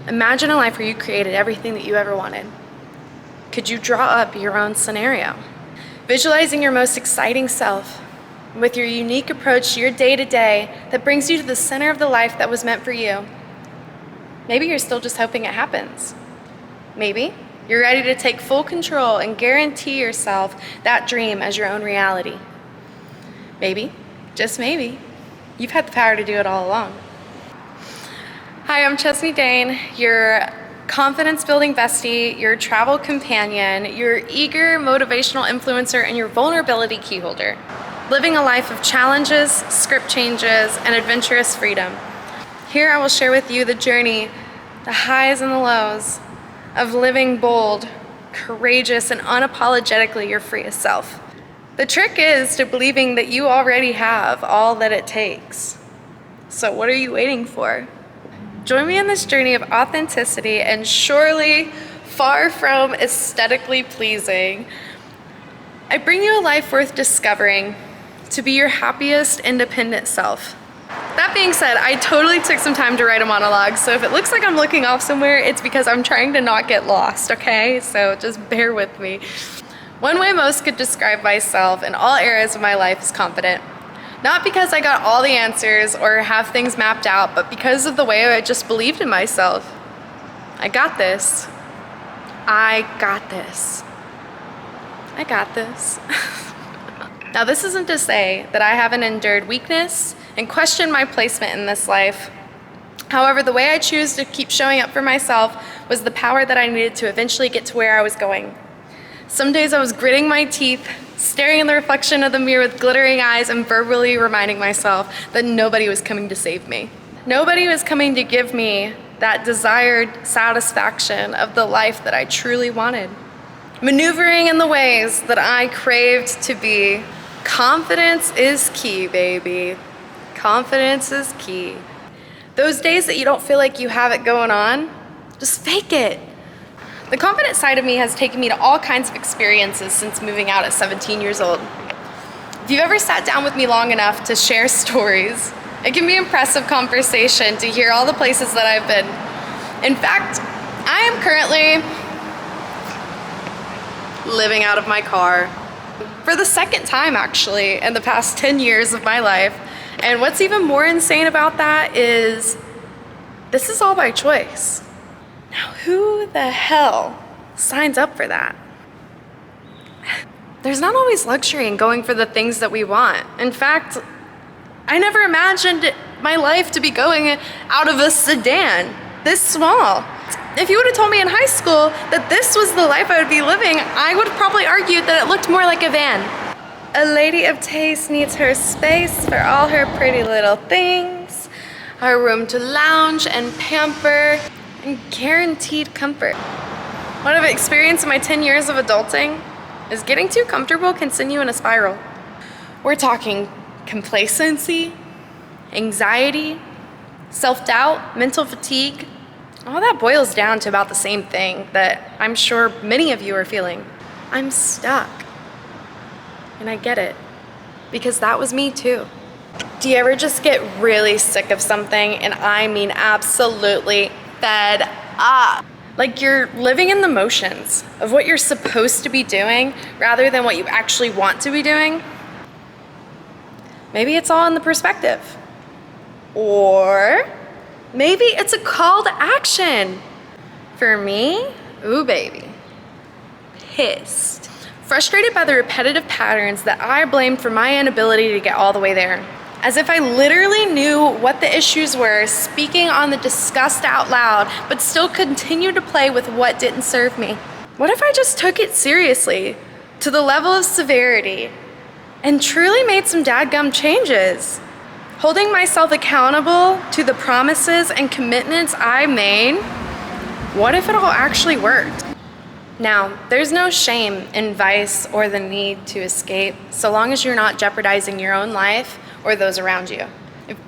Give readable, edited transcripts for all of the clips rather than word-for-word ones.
Imagine a life where you created everything that you ever wanted. Could you draw up your own scenario? Visualizing your most exciting self with your unique approach to your day-to-day that brings you to the center of the life that was meant for you. Maybe you're still just hoping it happens. Maybe you're ready to take full control and guarantee yourself that dream as your own reality. Maybe, just maybe, you've had the power to do it all along. Hi, I'm Chesney Dane, your confidence-building bestie, your travel companion, your eager motivational influencer, and your vulnerability keyholder. Living a life of challenges, script changes, and adventurous freedom. Here I will share with you the journey, the highs and the lows, of living bold, courageous, and unapologetically your freest self. The trick is to believing that you already have all that it takes. So what are you waiting for? Join me in this journey of authenticity and surely far from aesthetically pleasing. I bring you a life worth discovering to be your happiest, independent self. That being said, I totally took some time to write a monologue, so if it looks like I'm looking off somewhere, it's because I'm trying to not get lost, okay? So just bear with me. One way most could describe myself in all areas of my life is confident. Not because I got all the answers or have things mapped out, but because of the way I just believed in myself. I got this. I got this. I got this. Now, this isn't to say that I haven't endured weakness and questioned my placement in this life. However, the way I choose to keep showing up for myself was the power that I needed to eventually get to where I was going. Some days I was gritting my teeth, staring in the reflection of the mirror with glittering eyes and verbally reminding myself that nobody was coming to save me. Nobody was coming to give me that desired satisfaction of the life that I truly wanted. Maneuvering in the ways that I craved to be. Confidence is key, baby. Confidence is key. Those days that you don't feel like you have it going on, just fake it. The confident side of me has taken me to all kinds of experiences since moving out at 17 years old. If you've ever sat down with me long enough to share stories, it can be impressive conversation to hear all the places that I've been. In fact, I am currently living out of my car for the second time actually in the past 10 years of my life. And what's even more insane about that is this is all by choice. Now, who the hell signs up for that? There's not always luxury in going for the things that we want. In fact, I never imagined my life to be going out of a sedan this small. If you would have told me in high school that this was the life I would be living, I would have probably argued that it looked more like a van. A lady of taste needs her space for all her pretty little things, her room to lounge and pamper, and guaranteed comfort. What I've experienced in my 10 years of adulting is getting too comfortable can send you in a spiral. We're talking complacency, anxiety, self-doubt, mental fatigue. All that boils down to about the same thing that I'm sure many of you are feeling. I'm stuck. And I get it, because that was me too. Do you ever just get really sick of something, and I mean absolutely fed up? Like you're living in the motions of what you're supposed to be doing rather than what you actually want to be doing? Maybe it's all in the perspective. Or maybe it's a call to action. For me, ooh baby, pissed. Frustrated by the repetitive patterns that I blamed for my inability to get all the way there. As if I literally knew what the issues were, speaking on the disgust out loud, but still continued to play with what didn't serve me. What if I just took it seriously, to the level of severity, and truly made some dadgum changes? Holding myself accountable to the promises and commitments I made, what if it all actually worked? Now, there's no shame in vice or the need to escape, so long as you're not jeopardizing your own life or those around you.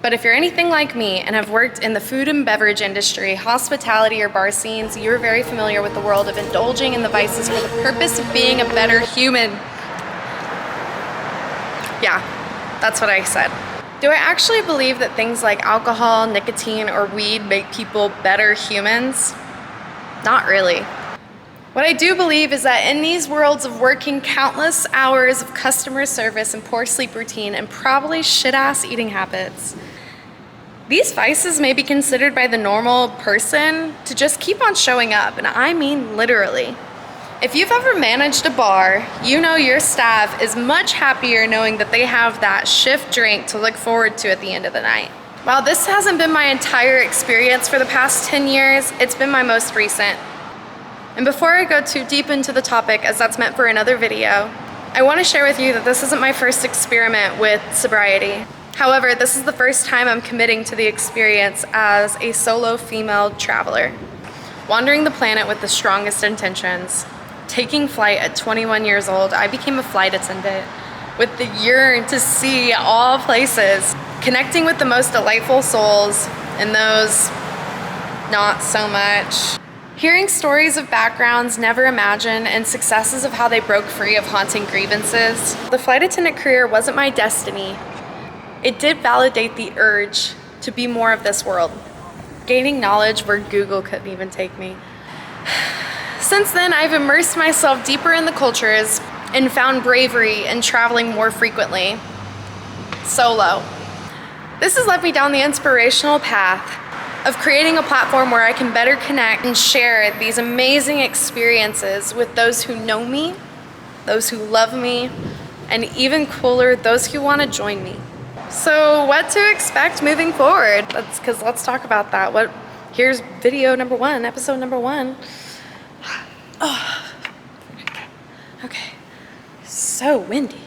But if you're anything like me and have worked in the food and beverage industry, hospitality, or bar scenes, you're very familiar with the world of indulging in the vices for the purpose of being a better human. Yeah, that's what I said. Do I actually believe that things like alcohol, nicotine, or weed make people better humans? Not really. What I do believe is that in these worlds of working countless hours of customer service and poor sleep routine and probably shit-ass eating habits, these vices may be considered by the normal person to just keep on showing up, and I mean literally. If you've ever managed a bar, you know your staff is much happier knowing that they have that shift drink to look forward to at the end of the night. While this hasn't been my entire experience for the past 10 years, it's been my most recent. And before I go too deep into the topic, as that's meant for another video, I want to share with you that this isn't my first experiment with sobriety. However, this is the first time I'm committing to the experience as a solo female traveler, wandering the planet with the strongest intentions. Taking flight at 21 years old, I became a flight attendant with the yearn to see all places, connecting with the most delightful souls and those not so much. Hearing stories of backgrounds never imagined and successes of how they broke free of haunting grievances. The flight attendant career wasn't my destiny. It did validate the urge to be more of this world, gaining knowledge where Google couldn't even take me. Since then, I've immersed myself deeper in the cultures and found bravery in traveling more frequently, solo. This has led me down the inspirational path of creating a platform where I can better connect and share these amazing experiences with those who know me, those who love me, and even cooler, those who want to join me. So what to expect moving forward? Let's talk about that. Here's video number 1, episode number 1. Oh, okay, so windy.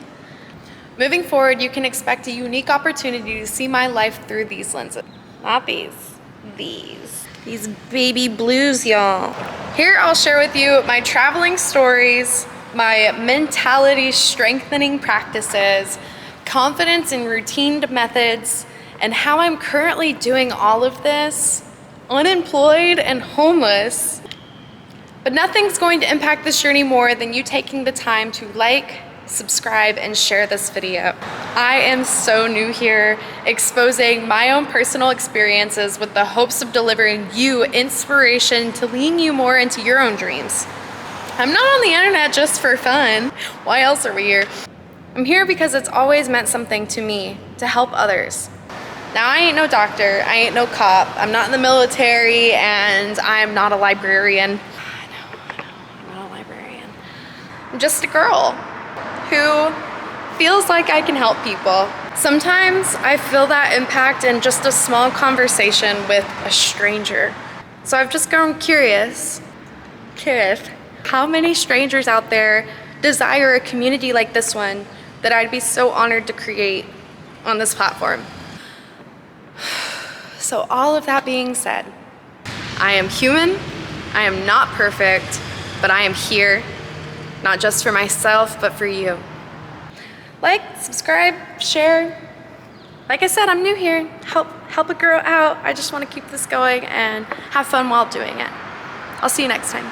Moving forward, you can expect a unique opportunity to see my life through these lenses. Not these baby blues, y'all. Here I'll share with you my traveling stories, my mentality strengthening practices, confidence in routine methods, and how I'm currently doing all of this unemployed and homeless. But nothing's going to impact this journey more than you taking the time to like, subscribe, and share this video. I am so new here, exposing my own personal experiences with the hopes of delivering you inspiration to lean you more into your own dreams. I'm not on the internet just for fun. Why else are we here? I'm here because it's always meant something to me to help others. Now, I ain't no doctor, I ain't no cop, I'm not in the military, and I'm not a librarian. I know, I'm not a librarian. I'm just a girl who feels like I can help people. Sometimes I feel that impact in just a small conversation with a stranger. So I've just grown curious, how many strangers out there desire a community like this one that I'd be so honored to create on this platform. So all of that being said, I am human, I am not perfect, but I am here, not just for myself, but for you. Like, subscribe, share. Like I said, I'm new here. Help a girl out. I just want to keep this going and have fun while doing it. I'll see you next time.